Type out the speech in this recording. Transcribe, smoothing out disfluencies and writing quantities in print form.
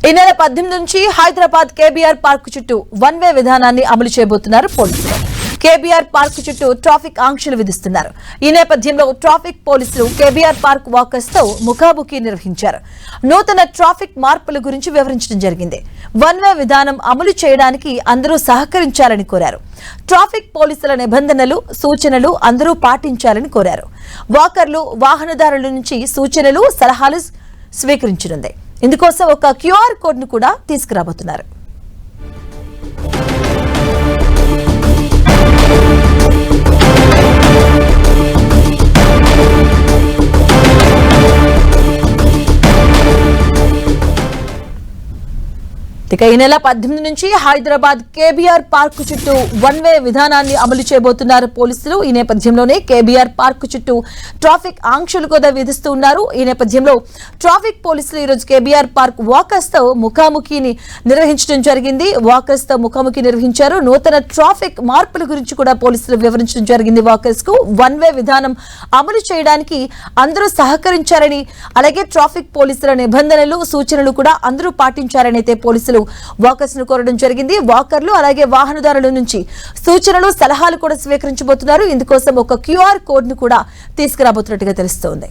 ఈ నెల 18 నుంచి హైదరాబాద్ కేబీఆర్ పార్క్ చుట్టూ వన్ వే విధానాన్ని అమలు చేయబోతున్నారు పోలీసులు. కేబీఆర్ పార్క్ చుట్టూ ట్రాఫిక్ ఆంక్షలు విధిస్తున్నారు. ఈ నేపథ్యంలో ట్రాఫిక్ పోలీసులు కేబీఆర్ పార్క్ వాకర్స్ తో ముఖాముఖి నిర్వహించారు. నూతన ట్రాఫిక్ మార్పుల గురించి వివరించడం జరిగింది. వన్ వే విధానం అమలు చేయడానికి అందరూ సహకరించాలని కోరారు. ట్రాఫిక్ పోలీసుల నిబంధనలు, సూచనలు అందరూ పాటించాలని కోరారు. వాకర్లు, వాహనదారుల నుంచి సూచనలు, సలహాలు స్వీకరించనుంది. ఇందుకోసం ఒక క్యూఆర్ కోడ్ ను కూడా తీసుకురాబోతున్నారు. ఇక ఈ నెల 18 నుంచి హైదరాబాద్ కేబీఆర్ పార్క్ చుట్టూ వన్ వే విధానాన్ని అమలు చేయబోతున్నారు పోలీసులు. ఈ నేపథ్యంలోనే కేబీఆర్ పార్క్ చుట్టూ ట్రాఫిక్ ఆంక్షలు కూడా విధిస్తూ ఉన్నారు. ఈ నేపథ్యంలో ట్రాఫిక్ పోలీసులు ఈరోజు కేబీఆర్ పార్క్ వాకర్స్ తో ముఖాముఖిని నిర్వహించడం జరిగింది. వాకర్స్ తో ముఖాముఖి నిర్వహించారు. నూతన ట్రాఫిక్ మార్పుల గురించి కూడా పోలీసులు వివరించడం జరిగింది. వాకర్స్ కు వన్ వే విధానం అమలు చేయడానికి అందరూ సహకరించారని, అలాగే ట్రాఫిక్ పోలీసుల నిబంధనలు, సూచనలు కూడా అందరూ పాటించారని అయితే పోలీసులు వాకర్స్ ను కోరడం జరిగింది. వాకర్లు అలాగే వాహనదారుల నుంచి సూచనలు, సలహాలు కూడా స్వీకరించబోతున్నారు. ఇందుకోసం ఒక క్యూఆర్ కోడ్ ను కూడా తీసుకురాబోతున్నట్టుగా తెలుస్తోంది.